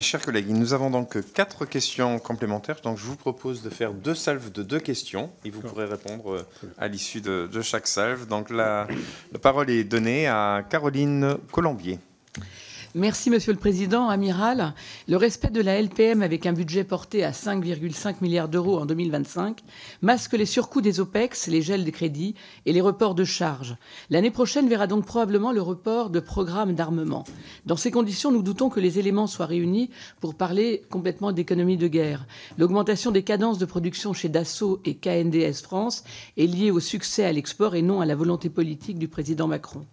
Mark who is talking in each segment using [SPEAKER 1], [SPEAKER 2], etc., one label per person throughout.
[SPEAKER 1] Chers collègues, nous avons donc 4 questions complémentaires. Donc je vous propose de faire 2 salves de 2 questions et vous pourrez répondre à l'issue de chaque salve. Donc la parole est donnée à Caroline Colombier.
[SPEAKER 2] Merci, Monsieur le Président. Amiral, le respect de la LPM avec un budget porté à 5,5 milliards d'euros en 2025 masque les surcoûts des OPEX, les gels des crédits et les reports de charges. L'année prochaine verra donc probablement le report de programmes d'armement. Dans ces conditions, nous doutons que les éléments soient réunis pour parler complètement d'économie de guerre. L'augmentation des cadences de production chez Dassault et KNDS France est liée au succès à l'export et non à la volonté politique du président Macron.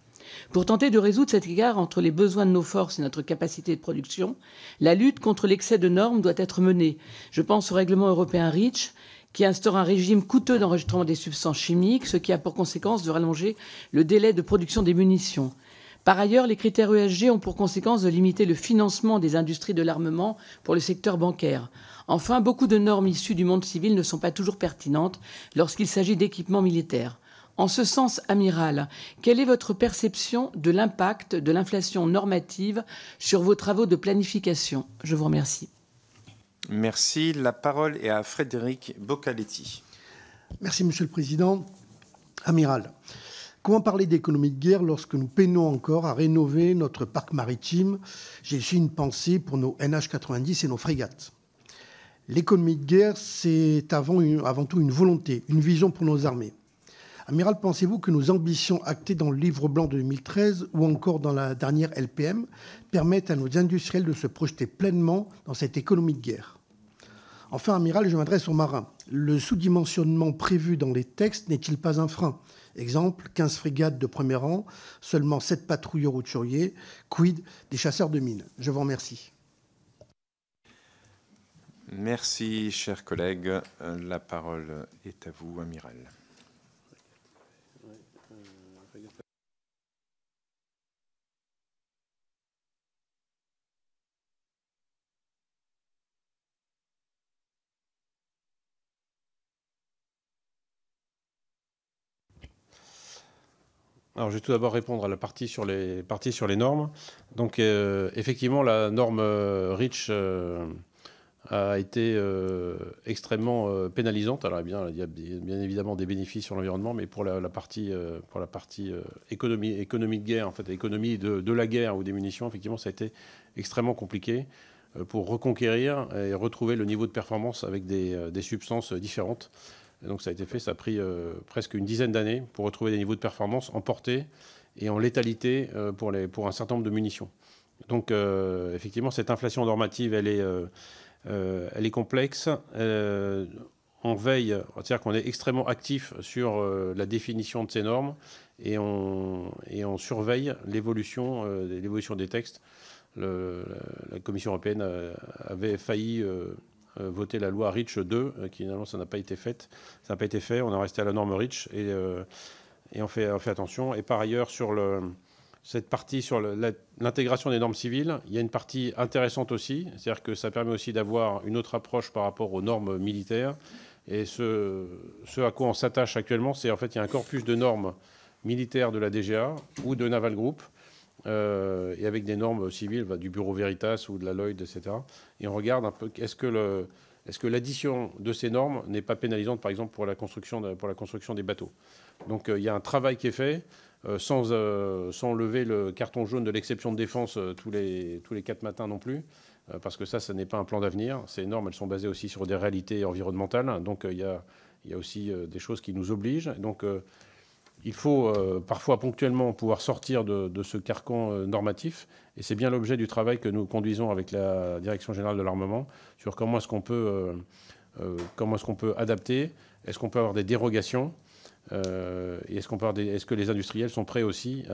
[SPEAKER 2] Pour tenter de résoudre cet écart entre les besoins de nos forces et notre capacité de production, la lutte contre l'excès de normes doit être menée. Je pense au règlement européen REACH, qui instaure un régime coûteux d'enregistrement des substances chimiques, ce qui a pour conséquence de rallonger le délai de production des munitions. Par ailleurs, les critères ESG ont pour conséquence de limiter le financement des industries de l'armement pour le secteur bancaire. Enfin, beaucoup de normes issues du monde civil ne sont pas toujours pertinentes lorsqu'il s'agit d'équipements militaires. En ce sens, Amiral, quelle est votre perception de l'impact de l'inflation normative sur vos travaux de planification? Je vous remercie.
[SPEAKER 1] Merci. La parole est à Frédéric Boccaletti.
[SPEAKER 3] Merci, Monsieur le Président. Amiral, comment parler d'économie de guerre lorsque nous peinons encore à rénover notre parc maritime? J'ai aussi une pensée pour nos NH90 et nos frégates. L'économie de guerre, c'est avant tout une volonté, une vision pour nos armées. Amiral, pensez-vous que nos ambitions actées dans le livre blanc de 2013 ou encore dans la dernière LPM permettent à nos industriels de se projeter pleinement dans cette économie de guerre? Enfin, Amiral, je m'adresse aux marins. Le sous-dimensionnement prévu dans les textes n'est-il pas un frein? Exemple, 15 frégates de premier rang, seulement 7 patrouilleurs hauturiers, quid des chasseurs de mines? Je vous remercie.
[SPEAKER 1] Merci, chers collègues. La parole est à vous, Amiral.
[SPEAKER 4] Alors, je vais tout d'abord répondre à la partie sur les normes. Donc, effectivement, la norme REACH a été extrêmement pénalisante. Alors, il y a bien évidemment des bénéfices sur l'environnement, mais pour la partie économie de guerre, en fait, économie de la guerre ou des munitions, effectivement, ça a été extrêmement compliqué pour reconquérir et retrouver le niveau de performance avec des substances différentes. Et donc ça a été fait, ça a pris presque une dizaine d'années pour retrouver des niveaux de performance en portée et en létalité pour un certain nombre de munitions. Donc effectivement, cette inflation normative, elle est complexe. On veille, c'est-à-dire qu'on est extrêmement actif sur la définition de ces normes et on surveille l'évolution des textes. La Commission européenne avait failli voter la loi REACH 2, qui finalement ça n'a pas été fait. Ça n'a pas été fait. On est resté à la norme REACH et on fait attention. Et par ailleurs, sur cette partie sur l'intégration des normes civiles, il y a une partie intéressante aussi, c'est-à-dire que ça permet aussi d'avoir une autre approche par rapport aux normes militaires. Et ce à quoi on s'attache actuellement, c'est en fait il y a un corpus de normes militaires de la DGA ou de Naval Group, et avec des normes civiles du Bureau Veritas ou de la Lloyd, etc. Et on regarde un peu est-ce que l'addition de ces normes n'est pas pénalisante, par exemple, pour la construction des bateaux. Donc il y a un travail qui est fait sans lever le carton jaune de l'exception de défense tous les 4 matins non plus, parce que ça n'est pas un plan d'avenir. Ces normes, elles sont basées aussi sur des réalités environnementales. Donc il y a aussi des choses qui nous obligent. Donc il faut parfois ponctuellement pouvoir sortir de ce carcan normatif. Et c'est bien l'objet du travail que nous conduisons avec la Direction générale de l'armement sur comment est-ce qu'on peut adapter. Est-ce qu'on peut avoir des dérogations et est-ce que les industriels sont prêts aussi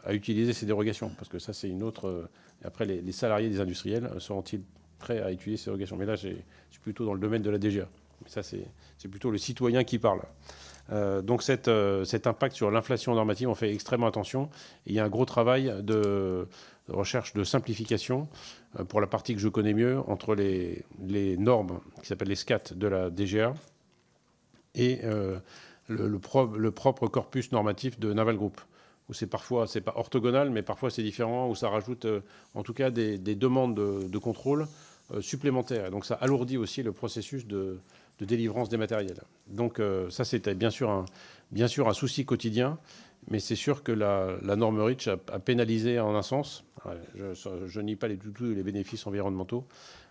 [SPEAKER 4] à utiliser ces dérogations? Parce que ça, c'est une autre... Après, les salariés des industriels seront-ils prêts à utiliser ces dérogations? Mais là, je suis plutôt dans le domaine de la DGA. Mais ça, c'est plutôt le citoyen qui parle. Donc cet impact sur l'inflation normative, on fait extrêmement attention. Et il y a un gros travail de recherche de simplification pour la partie que je connais mieux entre les normes qui s'appellent les SCAT de la DGA et le propre corpus normatif de Naval Group. où c'est parfois, c'est pas orthogonal, mais parfois c'est différent, où ça rajoute en tout cas des demandes de contrôle supplémentaires. Et donc ça alourdit aussi le processus de délivrance des matériels. Donc ça, c'était bien sûr un souci quotidien, mais c'est sûr que la norme REACH a pénalisé en un sens. Je nie pas tous les bénéfices environnementaux,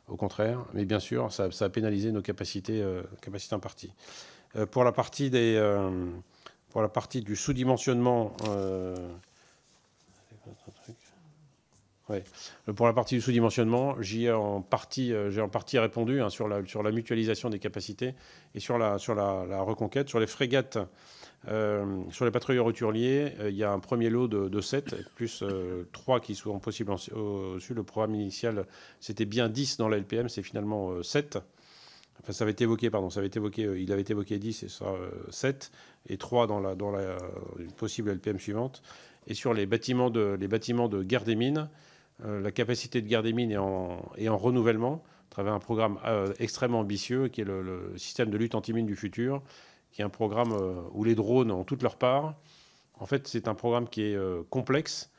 [SPEAKER 4] au contraire, mais bien sûr, ça a pénalisé nos capacités imparties. Pour la partie du sous-dimensionnement, pour la partie du sous-dimensionnement, j'ai en partie répondu sur la mutualisation des capacités et sur la reconquête. Sur les frégates, sur les patrouilleurs hauturiers, il y a un premier lot de 7, plus 3 qui sont possibles au-dessus. Le programme initial, c'était bien 10 dans la LPM, c'est finalement 7. Enfin, ça avait été évoqué, il avait été évoqué 10, et ça 7, et 3 dans la possible LPM suivante. Et sur les bâtiments de guerre des mines, la capacité de guerre des mines est en renouvellement, à travers un programme extrêmement ambitieux, qui est le système de lutte anti-mine du futur, qui est un programme où les drones ont toute leur part. En fait, c'est un programme qui est complexe,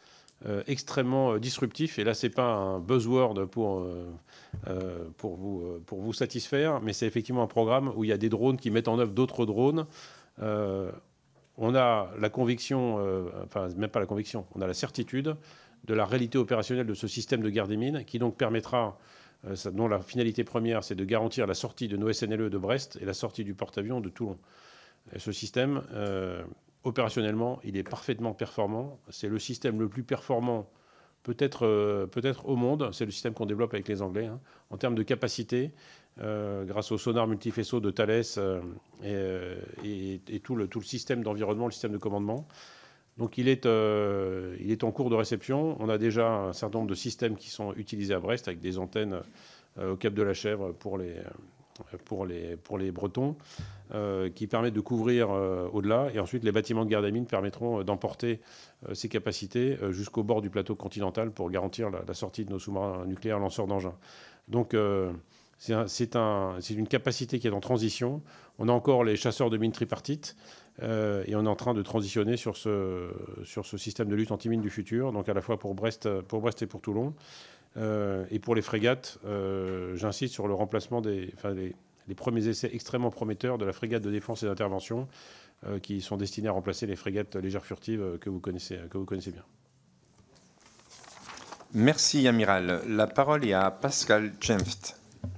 [SPEAKER 4] extrêmement disruptif. Et là, ce n'est pas un buzzword pour vous satisfaire, mais c'est effectivement un programme où il y a des drones qui mettent en œuvre d'autres drones. On a la conviction, enfin même pas la conviction, on a la certitude de la réalité opérationnelle de ce système de guerre des mines, qui donc permettra, dont la finalité première, c'est de garantir la sortie de nos SNLE de Brest et la sortie du porte-avions de Toulon. Et ce système, opérationnellement, il est parfaitement performant. C'est le système le plus performant peut-être au monde. C'est le système qu'on développe avec les Anglais, hein, en termes de capacité, grâce au sonar multifaisceau de Thales et tout le système d'environnement, le système de commandement. Donc il est en cours de réception. On a déjà un certain nombre de systèmes qui sont utilisés à Brest, avec des antennes au Cap de la Chèvre pour les Bretons, qui permettent de couvrir au-delà. Et ensuite, les bâtiments de guerre des mines permettront d'emporter ces capacités jusqu'au bord du plateau continental pour garantir la sortie de nos sous-marins nucléaires lanceurs d'engins. Donc c'est une capacité qui est en transition. On a encore les chasseurs de mines tripartites, et on est en train de transitionner sur ce système de lutte anti-mine du futur, donc à la fois pour Brest et pour Toulon. Et pour les frégates, j'insiste sur le remplacement les premiers essais extrêmement prometteurs de la frégate de défense et d'intervention, qui sont destinés à remplacer les frégates légères furtives que vous connaissez bien.
[SPEAKER 1] Merci, Amiral. La parole est à Pascal Jenft.